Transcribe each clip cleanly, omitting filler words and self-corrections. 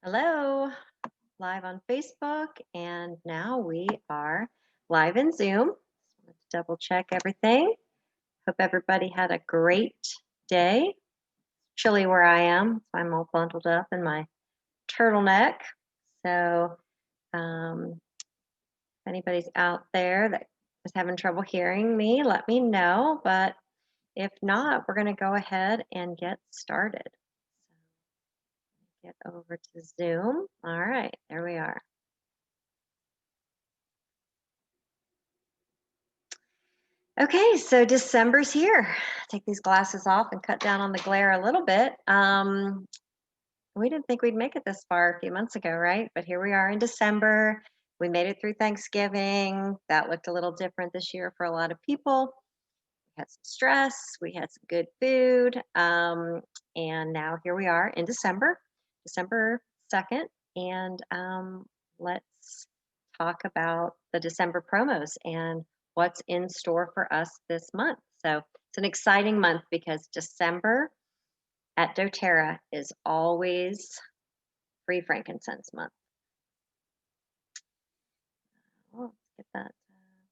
Hello, live on Facebook, and now we are live in Zoom. Let's double check everything. Hope everybody had a great day. Chilly where I am, so I'm all bundled up in my turtleneck. So, if anybody's out there that is having trouble hearing me, let me know. But if not, we're going to go ahead and get started. So, get over to Zoom. All right, there we are. Okay, so December's here. Take these glasses off and cut down on the glare a little bit. We didn't think we'd make it this far a few months ago, right? But here we are in December. We made it through Thanksgiving. That looked a little different this year for a lot of people. We had some stress, we had some good food, and now here we are in December, December 2nd, and let's talk about the December promos and what's in store for us this month. So it's an exciting month because December at doTERRA is always free frankincense month. Let's get that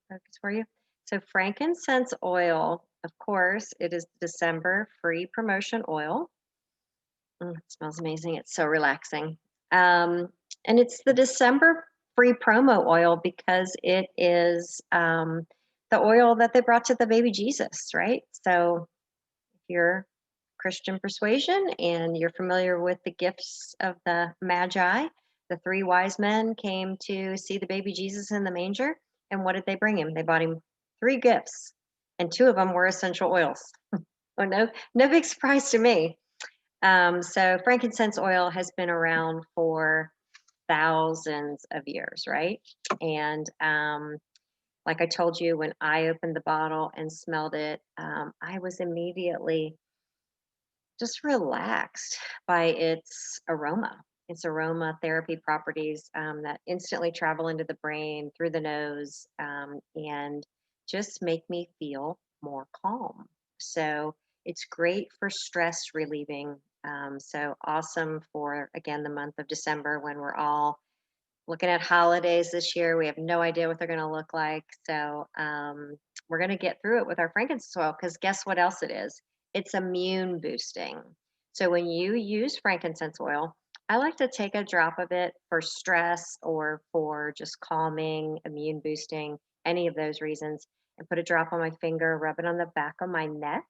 focus for you. So frankincense oil, of course, it is December free promotion oil. It smells amazing. It's so relaxing. And it's the December free promo oil because it is the oil that they brought to the baby Jesus, right? So if you're Christian persuasion and you're familiar with the gifts of the Magi, the three wise men came to see the baby Jesus in the manger. And what did they bring him? They bought him three gifts, and two of them were essential oils. Oh, no big surprise to me. So frankincense oil has been around for thousands of years, right? And like I told you, when I opened the bottle and smelled it, I was immediately just relaxed by its aroma therapy properties that instantly travel into the brain through the nose and just make me feel more calm. So it's great for stress relieving. So awesome for, again, the month of December when we're all looking at holidays this year. We have no idea what they're going to look like. So we're going to get through it with our frankincense oil because guess what else it is? It's immune boosting. So when you use frankincense oil, I like to take a drop of it for stress or for just calming, immune boosting, any of those reasons, and put a drop on my finger, rub it on the back of my neck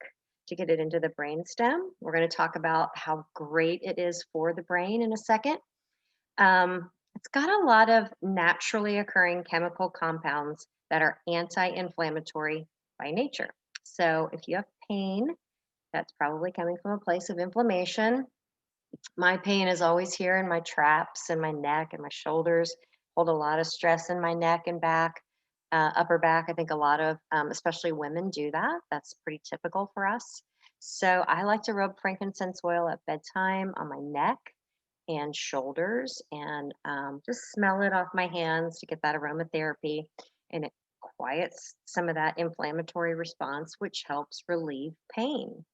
to get it into the brainstem. We're going to talk about how great it is for the brain in a second. It's got a lot of naturally occurring chemical compounds that are anti-inflammatory by nature. So if you have pain, that's probably coming from a place of inflammation. My pain is always here in my traps and my neck and my shoulders, hold a lot of stress in my neck and back, upper back. I think a lot of, especially women do that. That's pretty typical for us. So I like to rub frankincense oil at bedtime on my neck and shoulders and just smell it off my hands to get that aromatherapy. And it quiets some of that inflammatory response, which helps relieve pain.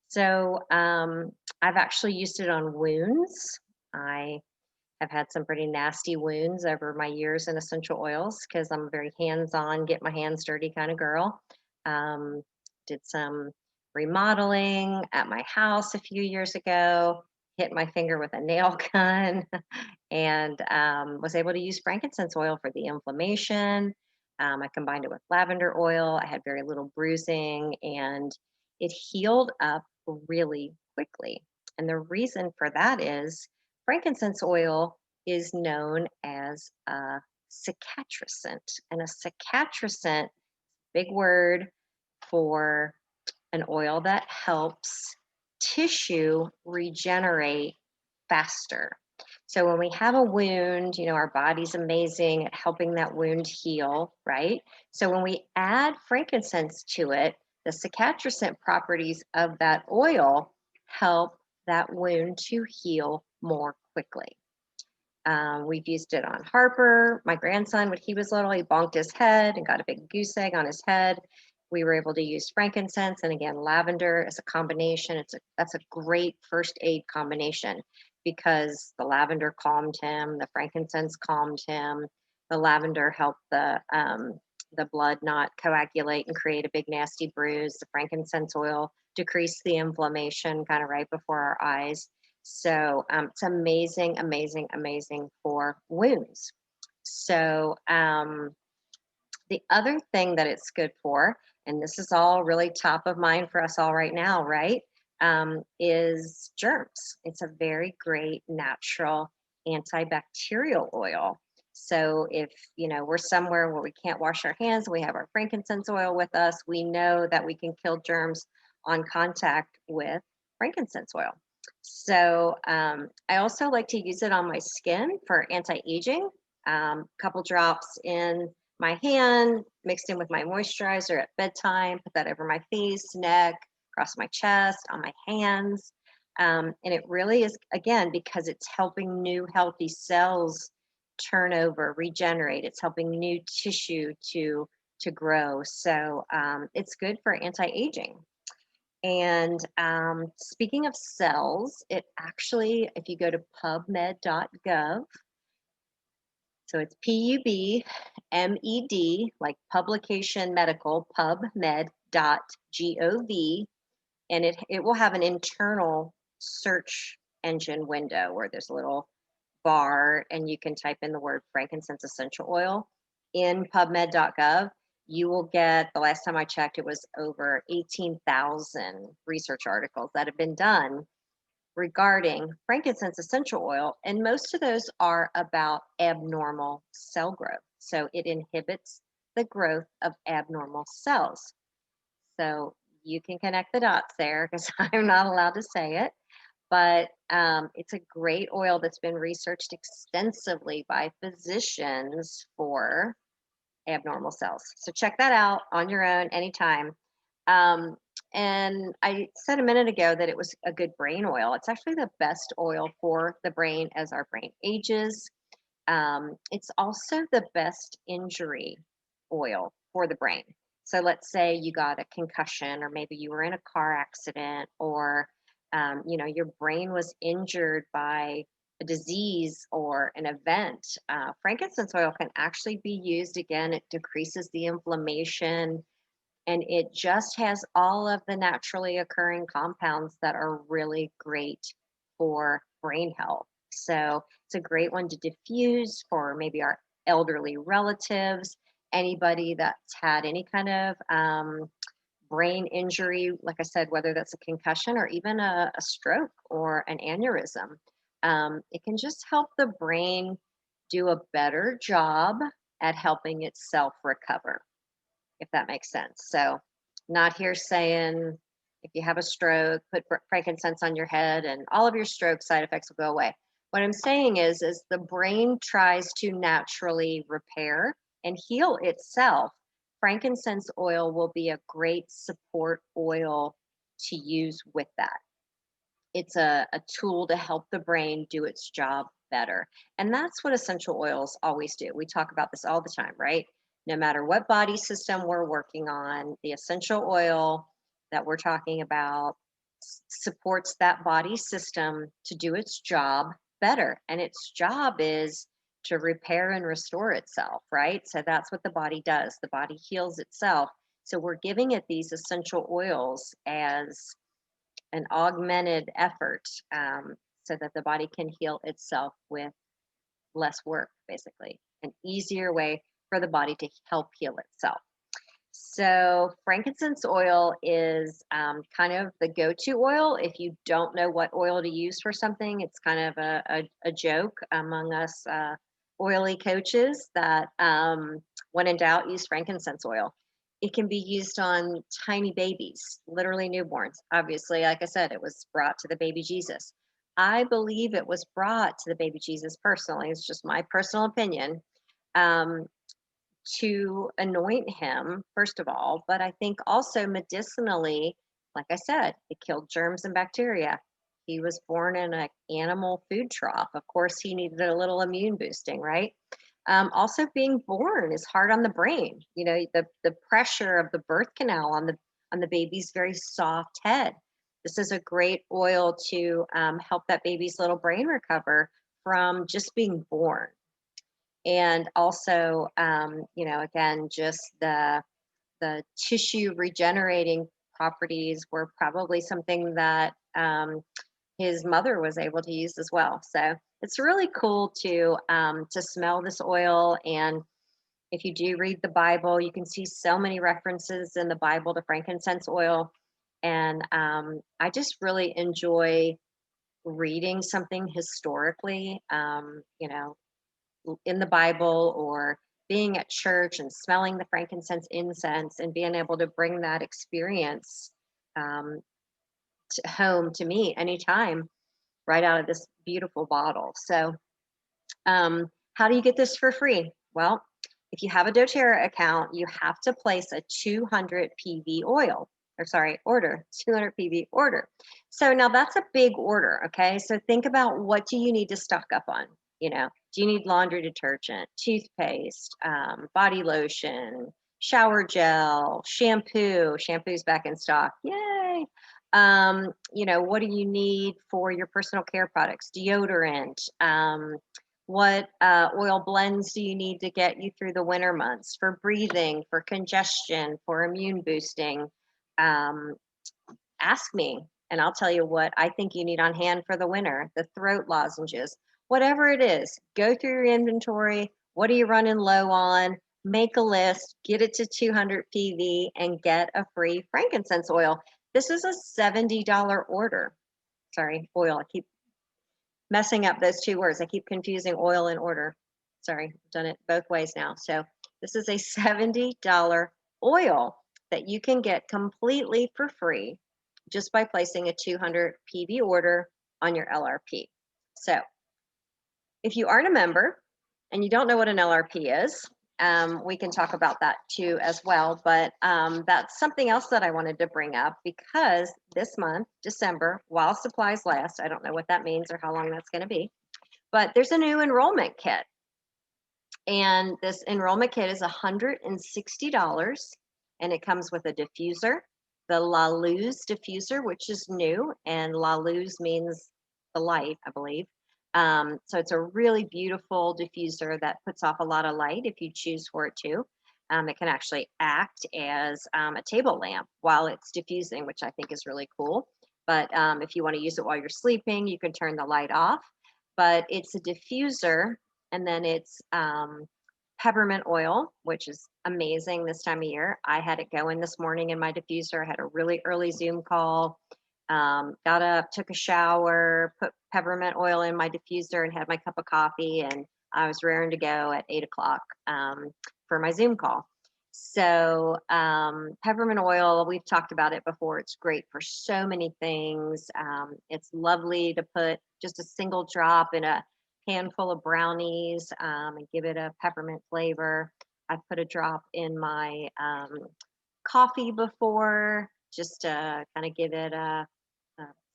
So I've actually used it on wounds. I have had some pretty nasty wounds over my years in essential oils because I'm a very hands-on, get my hands dirty kind of girl. Did some remodeling at my house a few years ago, hit my finger with a nail gun, and was able to use frankincense oil for the inflammation. I combined it with lavender oil. I had very little bruising, and it healed up really quickly. And the reason for that is frankincense oil is known as a cicatricant, and a cicatricant, big word for an oil that helps tissue regenerate faster. So when we have a wound, our body's amazing at helping that wound heal, right? So when we add frankincense to it, the cicatricant properties of that oil help that wound to heal more quickly. We've used it on Harper, my grandson, when he was little. He bonked his head and got a big goose egg on his head. We were able to use frankincense and again lavender as a combination. That's a great first aid combination. because the lavender calmed him, the frankincense calmed him, the lavender helped the blood not coagulate and create a big nasty bruise. The frankincense oil decreased the inflammation kind of right before our eyes. So it's amazing, amazing, amazing for wounds. So the other thing that it's good for, and this is all really top of mind for us all right now, right? Is germs. It's a very great natural antibacterial oil. So if we're somewhere where we can't wash our hands, we have our frankincense oil with us, we know that we can kill germs on contact with frankincense oil. So I also like to use it on my skin for anti-aging. Couple drops in my hand, mixed in with my moisturizer at bedtime, put that over my face, neck, across my chest, on my hands. And it really is, again, because it's helping new healthy cells turn over, regenerate. It's helping new tissue to grow. So it's good for anti-aging. And speaking of cells, it actually, if you go to pubmed.gov, so it's PUBMED, like publication medical, pubmed.gov, and it will have an internal search engine window where there's a little bar and you can type in the word frankincense essential oil in pubmed.gov. You will get, the last time I checked, it was over 18,000 research articles that have been done regarding frankincense essential oil, and most of those are about abnormal cell growth. So it inhibits the growth of abnormal cells. So you can connect the dots there because I'm not allowed to say it, but it's a great oil that's been researched extensively by physicians for abnormal cells. So check that out on your own anytime. Um, and I said a minute ago that it was a good brain oil. It's actually the best oil for the brain as our brain ages. It's also the best injury oil for the brain. So let's say you got a concussion, or maybe you were in a car accident, or your brain was injured by a disease or an event. Frankincense oil can actually be used again. It decreases the inflammation, and it just has all of the naturally occurring compounds that are really great for brain health. So it's a great one to diffuse for maybe our elderly relatives, anybody that's had any kind of brain injury, like I said, whether that's a concussion or even a stroke or an aneurysm. It can just help the brain do a better job at helping itself recover, if that makes sense. So, not here saying if you have a stroke, put frankincense on your head and all of your stroke side effects will go away. What I'm saying is the brain tries to naturally repair and heal itself. Frankincense oil will be a great support oil to use with that. It's a tool to help the brain do its job better. And that's what essential oils always do. We talk about this all the time, right? No matter what body system we're working on, the essential oil that we're talking about supports that body system to do its job better. And its job is to repair and restore itself, right? So that's what the body does. The body heals itself. So we're giving it these essential oils as an augmented effort, so that the body can heal itself with less work, basically, an easier way for the body to help heal itself. So frankincense oil is kind of the go-to oil. If you don't know what oil to use for something, it's kind of a joke among us oily coaches that when in doubt, use frankincense oil. It can be used on tiny babies, literally newborns. Obviously, like I said, it was brought to the baby Jesus. I believe it was brought to the baby Jesus personally. It's just my personal opinion. Um, to anoint him, first of all, but I think also medicinally, like I said, it killed germs and bacteria. He was born in an animal food trough. Of course, he needed a little immune boosting, right? Also, being born is hard on the brain. The pressure of the birth canal on the baby's very soft head. This is a great oil to help that baby's little brain recover from just being born. And also, again, just the tissue regenerating properties were probably something that his mother was able to use as well. So it's really cool to smell this oil. And if you do read the Bible, you can see so many references in the Bible to frankincense oil. And I just really enjoy reading something historically, in the Bible or being at church and smelling the frankincense incense and being able to bring that experience um, home to me anytime right out of this beautiful bottle. So, how do you get this for free? Well, if you have a doTERRA account, you have to place a 200 PV oil, or sorry, order, 200 PV order. So now that's a big order, okay? So think about, what do you need to stock up on? Do you need laundry detergent, toothpaste, body lotion, shower gel, shampoo? Shampoo's back in stock. Yay! What do you need for your personal care products? Deodorant. What oil blends do you need to get you through the winter months for breathing, for congestion, for immune boosting? Um, Ask me, and I'll tell you what I think you need on hand for the winter. The throat lozenges, whatever it is, go through your inventory. What are you running low on? Make a list, get it to 200 PV, and get a free frankincense oil. This is a $70 order. Sorry, oil. I keep messing up those two words. I keep confusing oil and order. Sorry, I've done it both ways now. So this is a $70 oil that you can get completely for free just by placing a 200 PV order on your LRP. So if you aren't a member and you don't know what an LRP is, we can talk about that too as well. But that's something else that I wanted to bring up, because this month, December, while supplies last, I don't know what that means or how long that's going to be, but there's a new enrollment kit. And this enrollment kit is $160, and it comes with a diffuser, the La Luz diffuser, which is new, and La Luz means the light, I believe. So it's a really beautiful diffuser that puts off a lot of light if you choose for it to. It can actually act as a table lamp while it's diffusing, which I think is really cool. But if you want to use it while you're sleeping, you can turn the light off. But it's a diffuser, and then it's peppermint oil, which is amazing this time of year. I had it going this morning in my diffuser. I had a really early Zoom call. Got up, took a shower, put peppermint oil in my diffuser, and had my cup of coffee. And I was raring to go at 8 o'clock for my Zoom call. So, peppermint oil, we've talked about it before. It's great for so many things. It's lovely to put just a single drop in a handful of brownies and give it a peppermint flavor. I've put a drop in my coffee before, just to kind of give it a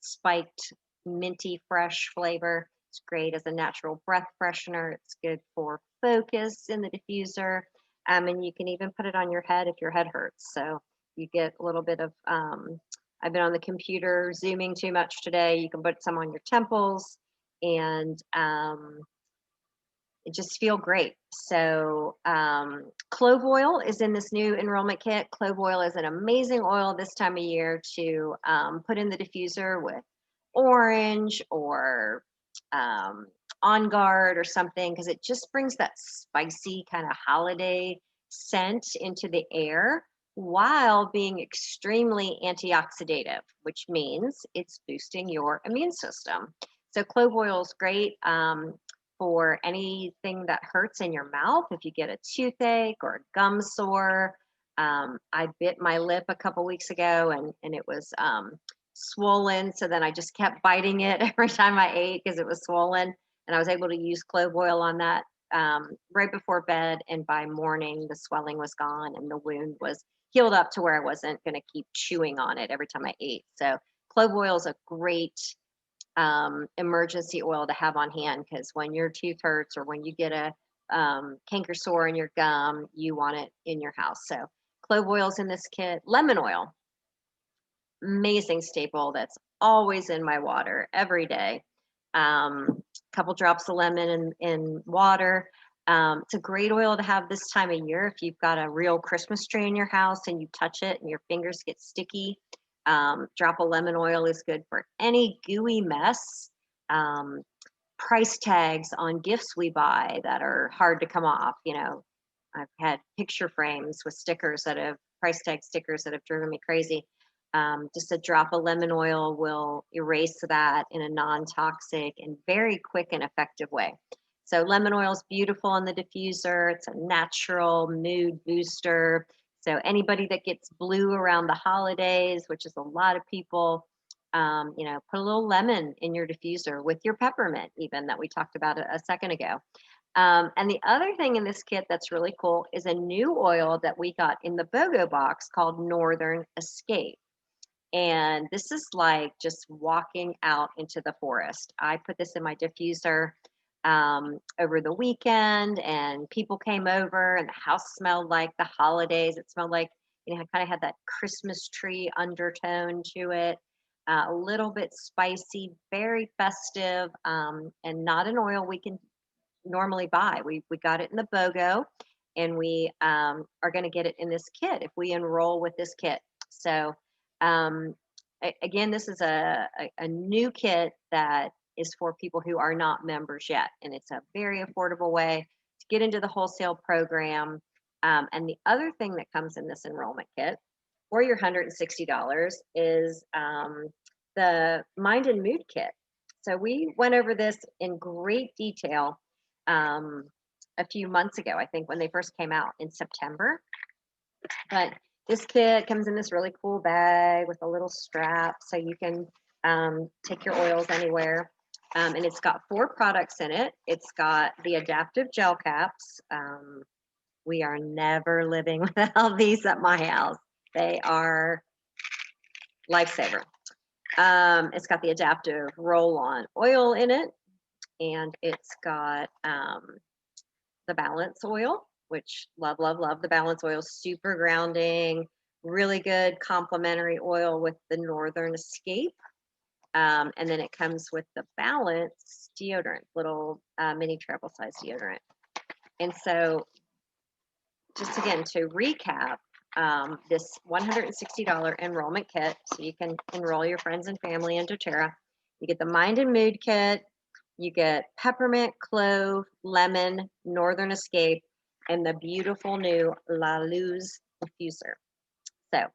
spiked, minty, fresh flavor. It's great as a natural breath freshener. It's good for focus in the diffuser. And you can even put it on your head if your head hurts. So you get a little bit of, I've been on the computer Zooming too much today. You can put some on your temples, and just feel great. So clove oil is in this new enrollment kit. Clove oil is an amazing oil this time of year to put in the diffuser with orange or On Guard or something, because it just brings that spicy kind of holiday scent into the air while being extremely antioxidative, which means it's boosting your immune system. So clove oil is great for anything that hurts in your mouth. If you get a toothache or a gum sore, I bit my lip a couple weeks ago, and it was swollen. So then I just kept biting it every time I ate because it was swollen. And I was able to use clove oil on that right before bed. And by morning, the swelling was gone and the wound was healed up to where I wasn't going to keep chewing on it every time I ate. So clove oil is a great emergency oil to have on hand, because when your tooth hurts or when you get a canker sore in your gum, you want it in your house. So clove oil's in this kit. Lemon oil. amazing staple that's always in my water every day. Couple drops of lemon in water. It's a great oil to have this time of year if you've got a real Christmas tree in your house and you touch it and your fingers get sticky. Drop of lemon oil is good for any gooey mess. Um, Price tags on gifts we buy that are hard to come off. I've had picture frames with stickers that have price tag stickers that have driven me crazy. Just a drop of lemon oil will erase that in a non-toxic and very quick and effective way. So lemon oil is beautiful in the diffuser. It's a natural mood booster. So anybody that gets blue around the holidays, which is a lot of people, put a little lemon in your diffuser with your peppermint, even that we talked about a second ago. And the other thing in this kit that's really cool is a new oil that we got in the BOGO box called Northern Escape. And this is like just walking out into the forest. I put this in my diffuser over the weekend, and people came over, and the house smelled like the holidays. It smelled like, it kind of had that Christmas tree undertone to it. A little bit spicy, very festive, and not an oil we can normally buy. We got it in the BOGO, and we are going to get it in this kit if we enroll with this kit. So um, again, this is a new kit that is for people who are not members yet, and it's a very affordable way to get into the wholesale program. And the other thing that comes in this enrollment kit for your $160 is the Mind and Mood kit. So we went over this in great detail a few months ago, I think, when they first came out in September. But this kit comes in this really cool bag with a little strap so you can take your oils anywhere. And it's got 4 products in it. It's got the adaptive gel caps. We are never living without these at my house. They are lifesaver. It's got the adaptive roll-on oil in it, and it's got the balance oil, which love, love, love the balance oil. Super grounding, really good complementary oil with the Northern Escape. And then it comes with the balance deodorant, little mini travel size deodorant. And so just again, to recap, this $160 enrollment kit, so you can enroll your friends and family in doTERRA. You get the Mind and Mood kit, you get peppermint, clove, lemon, Northern Escape, and the beautiful new La Luz diffuser. So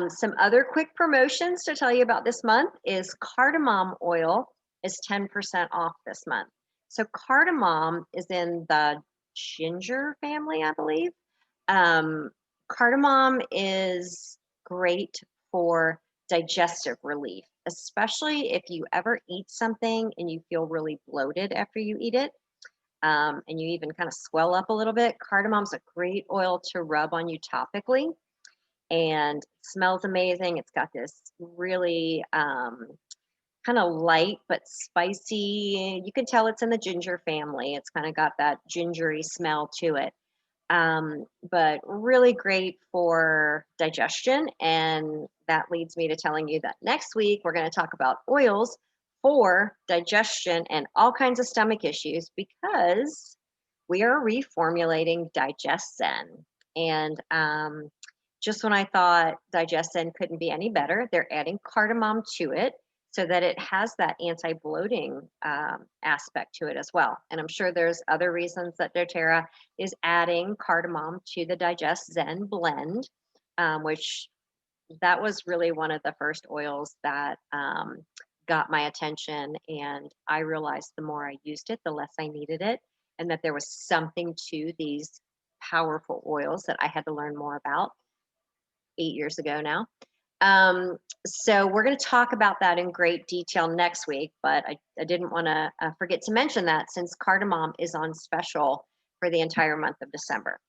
some other quick promotions to tell you about this month is cardamom oil is 10% off this month. So cardamom is in the ginger family, I believe. Cardamom is great for digestive relief, especially if you ever eat something and you feel really bloated after you eat it, and you even kind of swell up a little bit. Cardamom's a great oil to rub on you topically, and smells amazing. It's got this really kind of light but spicy. You can tell it's in the ginger family. It's kind of got that gingery smell to it. But really great for digestion. And that leads me to telling you that next week we're going to talk about oils for digestion and all kinds of stomach issues, because we are reformulating Digest Zen. And just when I thought Digest Zen couldn't be any better, they're adding cardamom to it so that it has that anti-bloating aspect to it as well. And I'm sure there's other reasons that doTERRA is adding cardamom to the Digest Zen blend, which that was really one of the first oils that got my attention. And I realized the more I used it, the less I needed it, and that there was something to these powerful oils that I had to learn more about 8 years ago now. So we're going to talk about that in great detail next week, but I didn't want to forget to mention that since cardamom is on special for the entire month of December.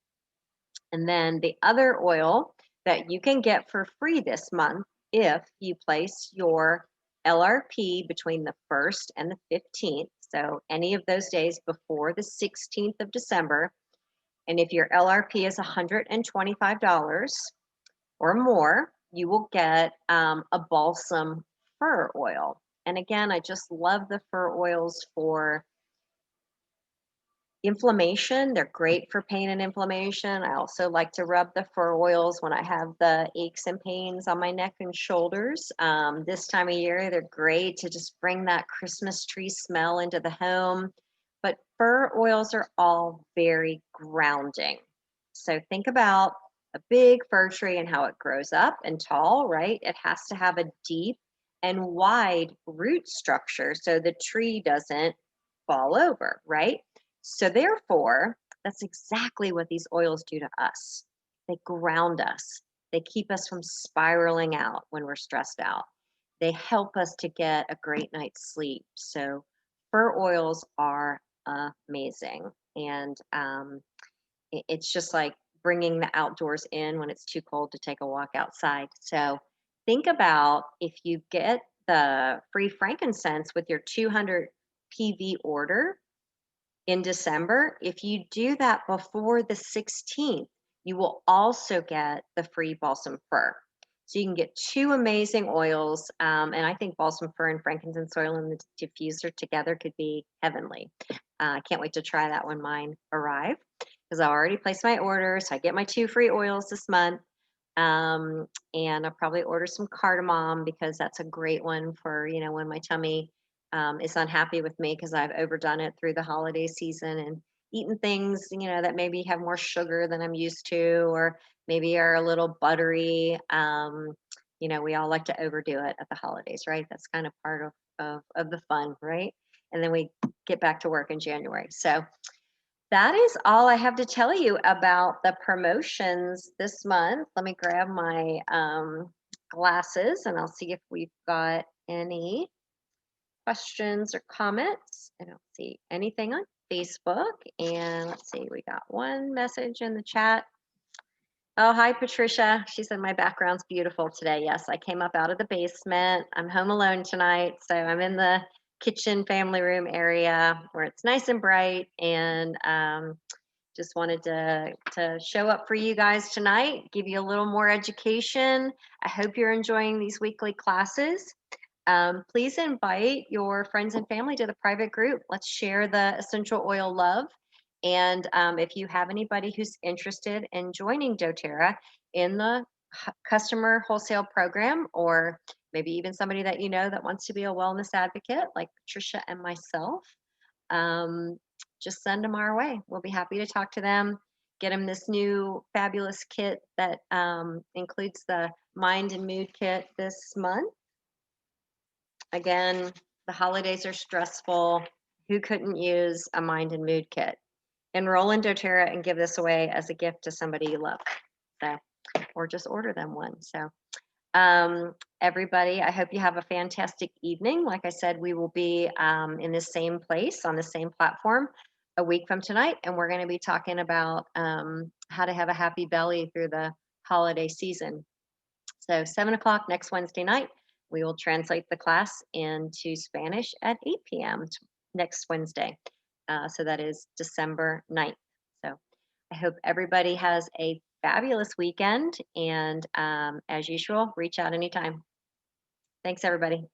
And then the other oil that you can get for free this month, if you place your LRP between the 1st and the 15th, so any of those days before the 16th of December, and if your LRP is $125 or more, you will get a balsam fir oil. And again, I just love the fir oils for inflammation. They're great for pain and inflammation. I also like to rub the fir oils when I have the aches and pains on my neck and shoulders. This time of year, they're great to just bring that Christmas tree smell into the home. But fir oils are all very grounding. So think about a big fir tree and how it grows up and tall, right? It has to have a deep and wide root structure so the tree doesn't fall over, right? So therefore, that's exactly what these oils do to us. They ground us. They keep us from spiraling out when we're stressed out. They help us to get a great night's sleep. So fir oils are amazing. And it's just like bringing the outdoors in when it's too cold to take a walk outside. So think about if you get the free frankincense with your 200 PV order in December, if you do that before the 16th, you will also get the free balsam fir. So you can get two amazing oils. And I think balsam fir and frankincense oil in the diffuser together could be heavenly. I can't wait to try that when mine arrive because I already placed my order. So I get my two free oils this month. And I'll probably order some cardamom because that's a great one for, when my tummy is unhappy with me because I've overdone it through the holiday season and eaten things, that maybe have more sugar than I'm used to, or maybe are a little buttery. We all like to overdo it at the holidays, right? That's kind of part of the fun, right? And then we get back to work in January. So that is all I have to tell you about the promotions this month. Let me grab my glasses and I'll see if we've got any questions or comments. I don't see anything on Facebook. And let's see, we got one message in the chat. Oh, hi, Patricia. She said, my background's beautiful today. Yes, I came up out of the basement. I'm home alone tonight. So I'm in the kitchen family room area where it's nice and bright. And just wanted to show up for you guys tonight, give you a little more education. I hope you're enjoying these weekly classes. Please invite your friends and family to the private group. Let's share the essential oil love. And if you have anybody who's interested in joining doTERRA in the customer wholesale program, or maybe even somebody that you know that wants to be a wellness advocate like Patricia and myself, just send them our way. We'll be happy to talk to them, get them this new fabulous kit that includes the mind and mood kit this month. Again, the holidays are stressful. Who couldn't use a mind and mood kit? Enroll in doTERRA and give this away as a gift to somebody you love. So, or just order them one. So, everybody, I hope you have a fantastic evening. Like I said, we will be in the same place on the same platform a week from tonight, and we're going to be talking about how to have a happy belly through the holiday season. So 7 o'clock next Wednesday night, we will translate the class into Spanish at 8 p.m. next Wednesday. So that is December 9th. So I hope everybody has a fabulous weekend. And as usual, reach out anytime. Thanks, everybody.